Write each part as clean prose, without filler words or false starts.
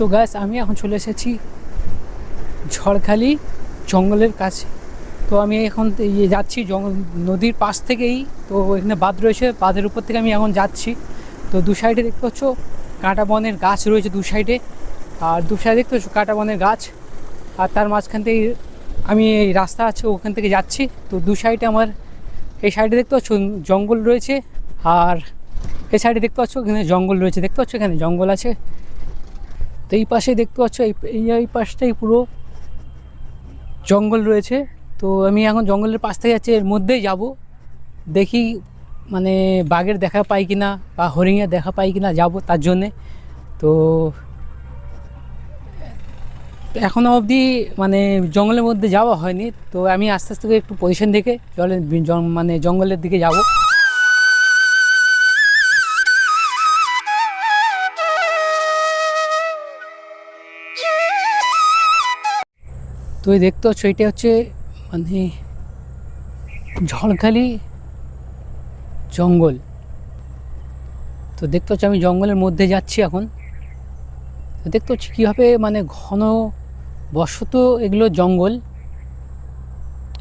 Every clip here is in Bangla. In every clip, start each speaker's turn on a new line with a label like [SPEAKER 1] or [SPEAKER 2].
[SPEAKER 1] তো গাছ আমি এখন চলে এসেছি ঝড়খালি জঙ্গলের কাছে। তো আমি এখন যাচ্ছি নদীর পাশ থেকেই। তো এখানে বাঁধ রয়েছে, বাঁধের উপর থেকে আমি এখন যাচ্ছি। তো দু সাইডে দেখতে পাচ্ছ কাঁটা বনের গাছ রয়েছে দু সাইডে, আর দু সাইডে দেখতে পাচ্ছ কাঁটা বনের গাছ, আর তার মাঝখান থেকে আমি এই রাস্তা আছে ওখান থেকে যাচ্ছি। তো দু সাইডে আমার এই সাইডে দেখতে পাচ্ছ জঙ্গল রয়েছে, আর এই সাইডে দেখতে পাচ্ছ এখানে জঙ্গল রয়েছে, দেখতে পাচ্ছ এখানে জঙ্গল আছে। তো এই পাশে দেখতে পাচ্ছ এই পাশটাই পুরো জঙ্গল রয়েছে। তো আমি এখন জঙ্গলের পাশ থেকে যাচ্ছি, এর মধ্যেই যাব, দেখি মানে বাঘের দেখা পাই কিনা বা হরিণের দেখা পাই কিনা, যাব তার জন্যে। তো এখনও অবধি মানে জঙ্গলের মধ্যে যাওয়া হয়নি। তো আমি আস্তে আস্তে একটু পজিশন দেখে মানে জঙ্গলের দিকে যাব। তো এই দেখতে পাচ্ছ এটা হচ্ছে মানে ঝড়খালি জঙ্গল। তো দেখতে পাচ্ছ আমি জঙ্গলের মধ্যে যাচ্ছি এখন। তো দেখতে পাচ্ছি কীভাবে মানে ঘন বসত এগুলো জঙ্গল,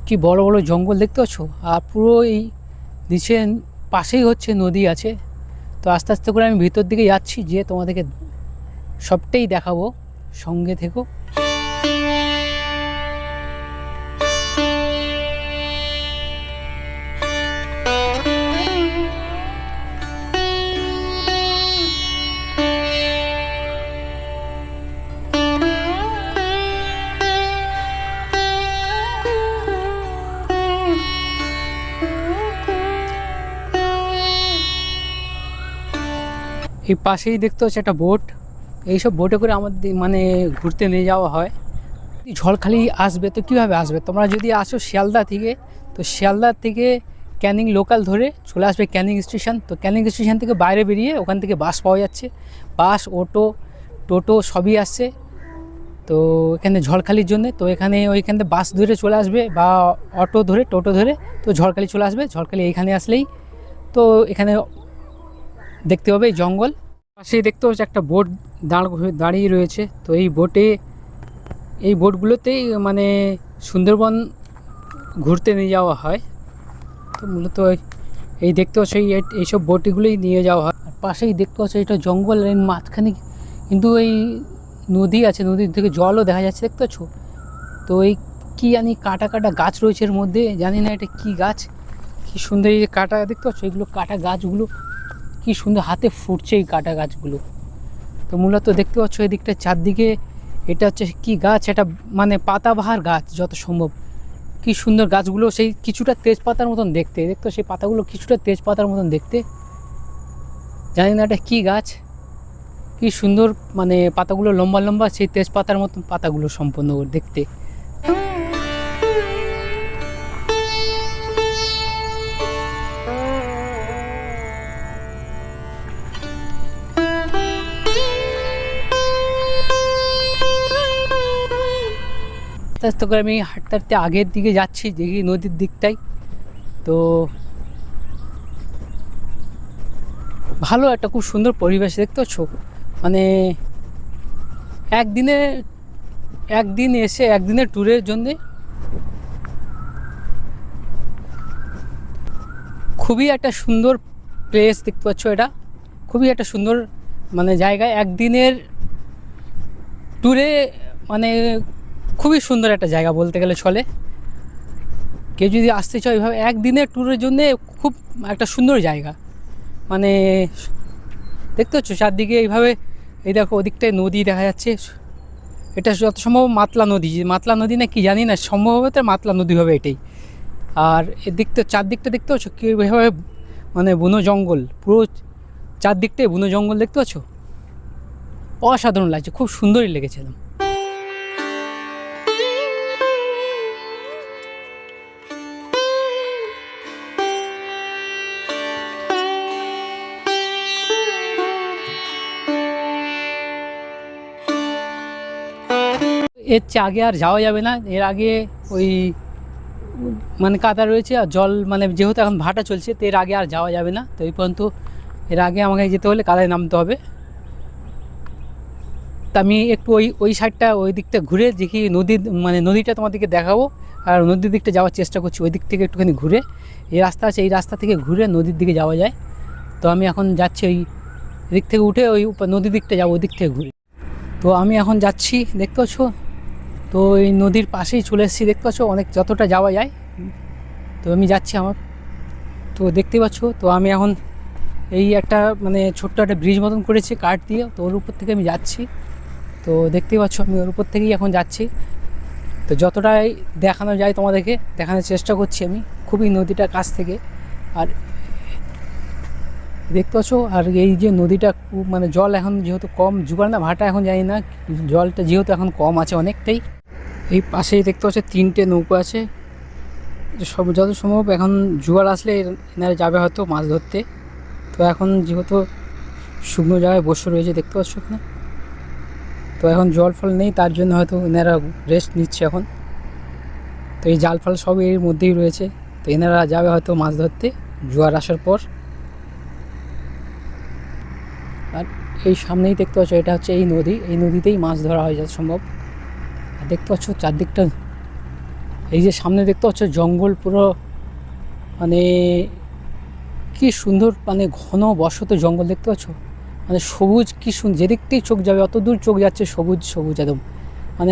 [SPEAKER 1] কি বড় বড় জঙ্গল দেখতে পাচ্ছ, আর পুরো এই নিচে পাশেই হচ্ছে নদী আছে। তো আস্তে আস্তে করে আমি ভিতর দিকে যাচ্ছি, যে তোমাদেরকে সবটাই দেখাবো, সঙ্গে থেকো। এই পাশেই দেখতে হচ্ছে একটা বোট, এইসব বোটে করে আমাদের মানে ঘুরতে নিয়ে যাওয়া হয়। ঝড়খালি আসবে তো কীভাবে আসবে, তোমরা যদি আসো শিয়ালদা থেকে, তো শিয়ালদা থেকে ক্যানিং লোকাল ধরে চলে আসবে ক্যানিং স্টেশন। তো ক্যানিং স্টেশন থেকে বাইরে বেরিয়ে ওখান থেকে বাস পাওয়া যাচ্ছে, বাস অটো টোটো সবই আসছে। তো এখানে ঝড়খালির জন্য তো এখানে ওইখান থেকে বাস ধরে চলে আসবে বা অটো ধরে টোটো ধরে, তো ঝড়খালি চলে আসবে। ঝড়খালি এইখানে আসলেই তো এখানে দেখতে হবে জঙ্গল। পাশেই দেখতে হচ্ছে একটা বোট দাঁড়িয়ে রয়েছে। তো এই বোটগুলোতেই মানে সুন্দরবন ঘুরতে নিয়ে যাওয়া হয়। তো মূলত এই দেখতে হচ্ছে এইসব বোটগুলোই নিয়ে যাওয়া হয়। আর পাশেই দেখতে হচ্ছে এটা জঙ্গল, এর মাঝখানে কিন্তু এই নদী আছে, নদীর থেকে জলও দেখা যাচ্ছে, দেখতে পাচ্ছ। তো এই কী জানি কাটা কাটা গাছ রয়েছে এর মধ্যে, জানি না এটা কী গাছ, কী সুন্দর এই যে কাটা দেখতে পাচ্ছ, এগুলো কাটা গাছগুলো কি সুন্দর হাতে ফুটছে এই কাটা গাছগুলো। তো মূলত দেখতে পাচ্ছ এদিকটা চারদিকে এটা হচ্ছে কি গাছ, এটা মানে পাতাবাহার গাছ যত সম্ভব। কি সুন্দর গাছগুলো, সেই কিছুটা তেজপাতার মতন দেখতে, দেখতো সেই পাতাগুলো কিছুটা তেজপাতার মতন দেখতে, জানি না এটা কি গাছ, কি সুন্দর মানে পাতাগুলো লম্বা লম্বা, সেই তেজপাতার মতন পাতাগুলো সম্পূর্ণ দেখতে। আস্তে আস্তে করে আমি হাঁটতে হাঁটতে আগের দিকে যাচ্ছি, দেখি নদীর দিকটাই। তো ভালো একটা খুব সুন্দর পরিবেশ, দেখতে পাচ্ছ। মানে একদিন এসে একদিনের ট্যুরের জন্যে খুবই একটা সুন্দর প্লেস, দেখতে পাচ্ছ। এটা খুবই একটা সুন্দর মানে জায়গায় একদিনের ট্যুরে মানে খুবই সুন্দর একটা জায়গা বলতে গেলে চলে। কেউ যদি আসতে চায় এইভাবে একদিনের ট্যুরের জন্যে খুব একটা সুন্দর জায়গা। মানে দেখতে পাচ্ছ চারদিকে এইভাবে, এই দেখো ওদিকটায় নদী দেখা যাচ্ছে, এটা যত সম্ভব মাতলা নদী না কি জানি না, সম্ভবত মাতলা নদী হবে এটাই। আর এদিকটা চারদিকটা দেখতে পাচ্ছ কীভাবে মানে বুনো জঙ্গল, পুরো চারদিকটাই বুনো জঙ্গল, দেখতে পাচ্ছ। অসাধারণ লাগছে, খুব সুন্দরই লেগেছিলাম। এর চেয়ে আগে আর যাওয়া যাবে না, এর আগে ওই মানে কাদা রয়েছে আর জল, মানে যেহেতু এখন ভাটা চলছে, তো এর আগে আর যাওয়া যাবে না। তো এই পর্যন্ত, এর আগে আমাকে যেতে হলে কাদায় নামতে হবে। তা আমি একটু ওই সাইডটা ওই দিকটা ঘুরে দেখি নদীটা তোমাদেরকে দেখাবো, আর নদীর দিকটা যাওয়ার চেষ্টা করছি। ওই দিক থেকে একটুখানি ঘুরে, এই রাস্তা আছে, এই রাস্তা থেকে ঘুরে নদীর দিকে যাওয়া যায়। তো আমি এখন যাচ্ছি ওই দিক থেকে উঠে ওই নদীর দিকটা যাবো, ওই দিক থেকে ঘুরে। তো আমি এখন যাচ্ছি, দেখতে পাচ্ছ। তো এই নদীর পাশেই চলে এসেছি, দেখতে পাচ্ছ, অনেক যতটা যাওয়া যায়। তো আমি যাচ্ছি আমার, তো দেখতে পাচ্ছ। তো আমি এখন এই একটা ছোট্ট একটা ব্রিজ মতন করেছি কাঠ দিয়ে, তো ওর উপর থেকে আমি যাচ্ছি। তো দেখতেই পাচ্ছ আমি ওর উপর থেকেই এখন যাচ্ছি। তো যতটাই দেখানো যায় তোমাদেরকে দেখানোর চেষ্টা করছি আমি, খুবই নদীটা কাছ থেকে। আর দেখতে পাচ্ছ, আর এই যে নদীটা জল এখন যেহেতু কম, জোগাড় না ভাটা এখন জানি না, জলটা যেহেতু এখন কম আছে অনেকটাই। এই পাশেই দেখতে পাচ্ছ 3টে নৌকো আছে, সব যত সম্ভব এখন জোয়ার আসলে এনারা যাবে হয়তো মাছ ধরতে। তো এখন যেহেতু শুকনো জায়গায় বসে রয়েছে, দেখতে পাচ্ছ এখানে। তো এখন জল ফল নেই, তার জন্য হয়তো এনারা রেস্ট নিচ্ছে এখন। তো এই জাল ফাল সব এর মধ্যেই রয়েছে। তো এনারা যাবে হয়তো মাছ ধরতে জোয়ার আসার পর। আর এই সামনেই দেখতে পাচ্ছ, এটা হচ্ছে এই নদী, এই নদীতেই মাছ ধরা হয় যত সম্ভব। আর দেখতে পাচ্ছ চারদিকটা, এই যে সামনে দেখতে পাচ্ছ জঙ্গল পুরো, কি সুন্দর, ঘন বসত জঙ্গল, দেখতে পাচ্ছ। সবুজ, কি সুন্দর, যেদিকতেই চোখ যাবে অত দূর চোখ যাচ্ছে সবুজ সবুজ একদম,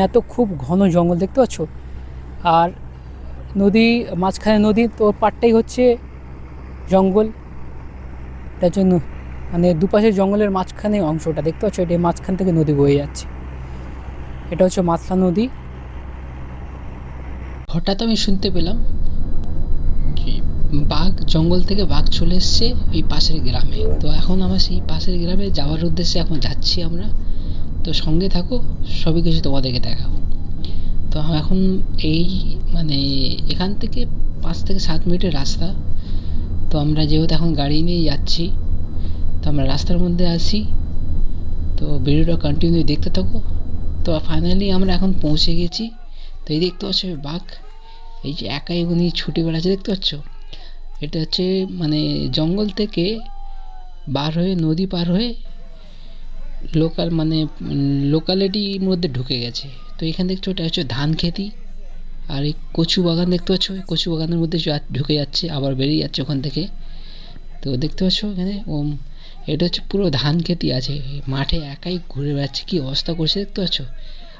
[SPEAKER 1] এত খুব ঘন জঙ্গল, দেখতে পাচ্ছ। আর নদী মাঝখানে, নদী তো পাড়টাই হচ্ছে জঙ্গল। তার জন্য দুপাশে জঙ্গলের মাঝখানে অংশটা দেখতে পাচ্ছ, এটা মাঝখান থেকে নদী বয়ে যাচ্ছে। এটা হচ্ছে মাতলা নদী। হঠাৎ আমি শুনতে পেলাম কি বাঘ, জঙ্গল থেকে বাঘ চলে এসছে এই পাশের গ্রামে। তো এখন আমরা সেই পাশের গ্রামে যাওয়ার উদ্দেশ্যে এখন যাচ্ছি আমরা। তো সঙ্গে থাকো, সবই কিছু তোমাদেরকে দেখাবো। তো এখন এই এখান থেকে 5 থেকে 7 মিনিটের রাস্তা। তো আমরা যেহেতু এখন গাড়ি নিয়ে যাচ্ছি, তো আমরা রাস্তার মধ্যে আছি। তো ভিডিওটা কন্টিনিউ দেখতে থাকো। তো ফাইনালি আমরা এখন পৌঁছে গেছি। তো এই দেখতে পাচ্ছ বাঘ, এই যে একাই উনি ছুটে বেড়াচ্ছে, দেখতে পাচ্ছ। এটা হচ্ছে জঙ্গল থেকে বার হয়ে, নদী পার হয়ে লোকালিটির মধ্যে ঢুকে গেছে। তো এখানে দেখছো এটা হচ্ছে ধান খেতি, আর এই কচু বাগান দেখতে পাচ্ছ, কচু বাগানের মধ্যে ঢুকে যাচ্ছে, আবার বেরিয়ে যাচ্ছে ওখান থেকে। তো দেখতে পাচ্ছ এখানে এটা হচ্ছে পুরো ধান খেতি আছে, মাঠে একাই ঘুরে বেড়াচ্ছে, কি অবস্থা করছে দেখতে পাচ্ছ।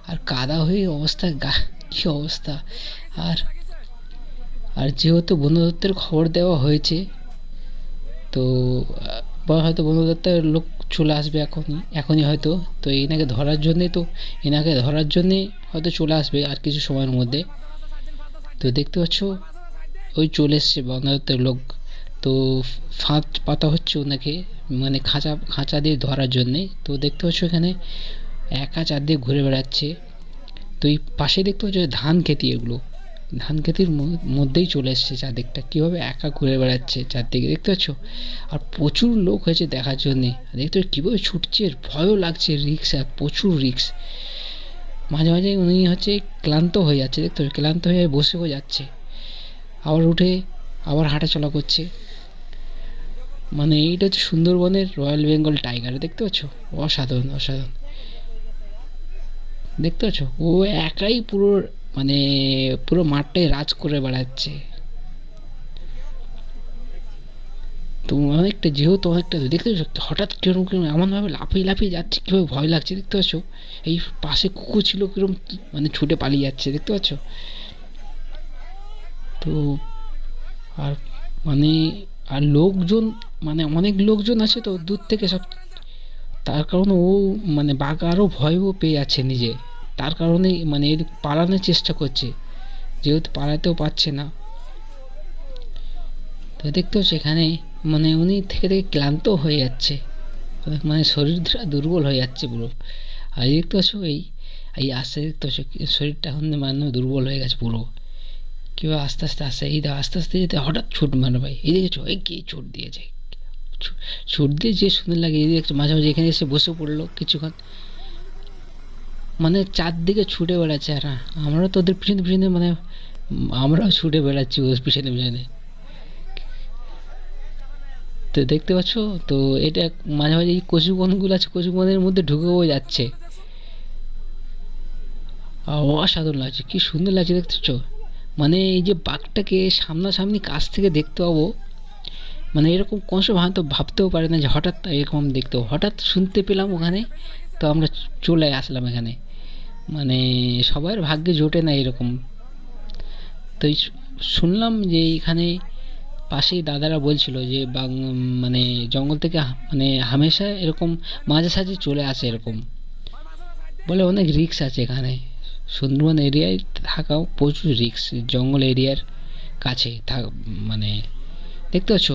[SPEAKER 1] আর কাদা হয়ে অবস্থা, কি অবস্থা। আর আর যেহেতু বন দপ্তরের খবর দেওয়া হয়েছে, তো হয়তো বন দপ্তরের লোক চলে আসবে এখনই হয়তো। তো এনাকে ধরার জন্যে হয়তো চলে আসবে আর কিছু সময়ের মধ্যে। তো দেখতে পাচ্ছ ওই চলে এসছে বন দপ্তরের লোক। তো ফাঁদ পাতা হচ্ছে ওনাকে, খাঁচা দিয়ে ধরার জন্যে। তো দেখতে পাচ্ছ এখানে একা চারদিকে ঘুরে বেড়াচ্ছে। তো এই পাশে দেখতে পাচ্ছ ধান খেতি, এগুলো ধান খেতির মধ্যেই চলে এসছে চারদিকটা, কীভাবে একা ঘুরে বেড়াচ্ছে চারদিকে, দেখতে পাচ্ছ। আর প্রচুর লোক হয়েছে দেখার জন্যে, দেখতে পাচ্ছ কীভাবে ছুটছে, ভয়ও লাগছে, রিক্স, আর প্রচুর রিক্স। মাঝে মাঝে উনি হচ্ছে ক্লান্ত হয়ে যাচ্ছে, দেখতে পাচ্ছ, ক্লান্ত হয়ে বসেও যাচ্ছে, আবার উঠে আবার হাঁটাচলা করছে। এইটা হচ্ছে সুন্দরবনের রয়্যাল বেঙ্গল টাইগার, দেখতে পাচ্ছ, অসাধারণ অসাধারণ, দেখতে পাচ্ছ। ও একাই পুরো মাঠটাই রাজ করে বেড়াচ্ছে। তো অনেকটা দেখতে পাচ্ছ, হঠাৎ কিরকম এমনভাবে লাফিয়ে লাফিয়ে যাচ্ছে, কীভাবে ভয় লাগছে, দেখতে পাচ্ছ। এই পাশে কুকুর ছিল, কিরকম ছুটে পালিয়ে যাচ্ছে, দেখতে পাচ্ছ। তো আর আর লোকজন, অনেক লোকজন আছে তো দূর থেকে সব, তার কারণে ও বাঘ আরও ভয়ও পেয়ে যাচ্ছে নিজে, তার কারণেই পালানোর চেষ্টা করছে, যেহেতু পালাতেও পারছে না। তো দেখতে পাচ্ছ এখানে উনি থেকে থেকে ক্লান্ত হয়ে যাচ্ছে, শরীরটা দুর্বল হয়ে যাচ্ছে পুরো। আর দেখতে পাচ্ছ এই আস্তে দেখতে পাচ্ছ শরীরটা এখন দুর্বল হয়ে গেছে পুরো, কীভাবে আস্তে আস্তে আসছে। এই আস্তে আস্তে যেতে হঠাৎ ছুট ভাই, এই দেখেছো কি ছুট দিয়েছে, ছুট দিয়ে যে সুন্দর লাগে। এই দেখছো মাঝে মাঝে এখানে এসে বসে পড়লো কিছুক্ষণ, চারদিকে ছুটে বেড়াচ্ছে। আর আমরাও তো ওদের পিছনে পিছনে আমরাও ছুটে বেড়াচ্ছি ওর পিছনে পিছনে। তো দেখতে পাচ্ছ, তো এটা মাঝে মাঝে এই কচু বনগুলো আছে, কচু বনের মধ্যে ঢুকেও যাচ্ছে,
[SPEAKER 2] অসাধারণ লাগছে, কি সুন্দর লাগছে দেখতেছো। মানে এই যে বাঘটাকে সামনাসামনি কাছ থেকে দেখতে পাবো, মানে এরকম কোনো সময় হয়তো ভাবতেও পারে না যে হঠাৎ এরকম দেখতে পাবো। হঠাৎ শুনতে পেলাম ওখানে, তো আমরা চলে আসলাম এখানে। মানে সবার ভাগ্যে জোটে না এরকম। তো শুনলাম যে এখানে পাশেই দাদারা বলছিল যে মানে জঙ্গল থেকে মানে হামেশা এরকম মাঝে সাঝে চলে আসে এরকম, বলে অনেক রিস্ক আছে এখানে। সুন্দরবন এরিয়ায় থাকাও প্রচুর রিস্ক, জঙ্গল এরিয়ার কাছে থাক মানে। দেখতে পাচ্ছ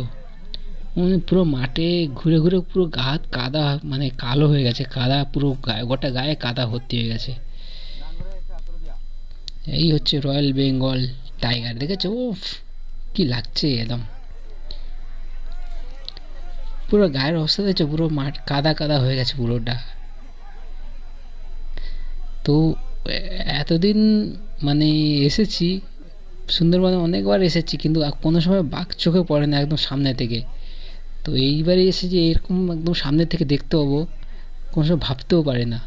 [SPEAKER 2] পুরো মাঠে ঘুরে ঘুরে পুরো গা হাত কাদা, মানে কালো হয়ে গেছে, কাদা পুরো গায়ে, গোটা গায়ে কাদা ভর্তি হয়ে গেছে। এই হচ্ছে রয়্যাল বেঙ্গল টাইগার, দেখেছো? উফ, কি লাগছে একদম। পুরো গায়ের অবস্থা দেখছো, পুরো মাঠ কাদা কাদা হয়ে গেছে পুরোটা। তো এতদিন মানে এসেছি সুন্দরবনে, অনেকবার এসেছি, কিন্তু কোনো সময় বাঘ চোখে পড়ে না একদম সামনে থেকে। তো এইবারে এসে যে এরকম একদম সামনে থেকে দেখতে পাবো, কোনো সময় ভাবতেও পারি না।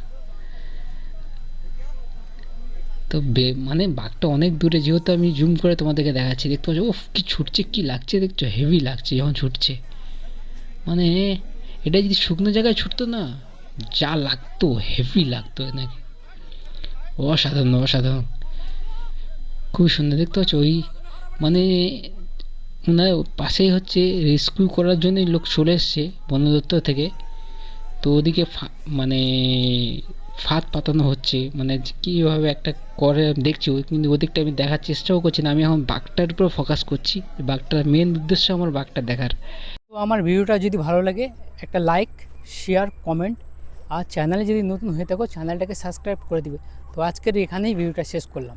[SPEAKER 2] তো মানে বাঘটা অনেক দূরে, যেহেতু আমি জুম করে তোমাদেরকে দেখাচ্ছি, দেখতে পাচ্ছ ওফ কি ছুটছে, কি লাগছে দেখছো, হেভি লাগছে যখন ছুটছে। মানে এটা যদি শুকনো জায়গায় ছুটতো না, যা লাগতো, হেভি লাগতো নাকি। অসাধারণ অসাধারণ, খুবই সুন্দর। দেখতে পাচ্ছ ওই মানে ওনার পাশেই হচ্ছে রেস্কিউ করার জন্যই লোক চলে এসছে বন দপ্তর থেকে। তো ওদিকে মানে ফাঁদ পাতানো হচ্ছে, মানে কীভাবে একটা করে দেখছি, কিন্তু ওদিকটা আমি দেখার চেষ্টাও করছি না। আমি এখন বাঘটার উপর ফোকাস করছি, বাঘটার মেন উদ্দেশ্য আমার বাঘটা দেখার।
[SPEAKER 1] তো আমার ভিডিওটা যদি ভালো লাগে একটা লাইক, শেয়ার, কমেন্ট, আর চ্যানেলে যদি নতুন হয়ে থাকো চ্যানেলটাকে সাবস্ক্রাইব করে দিবে। তো আজকের এখানেই ভিডিওটা শেষ করলাম।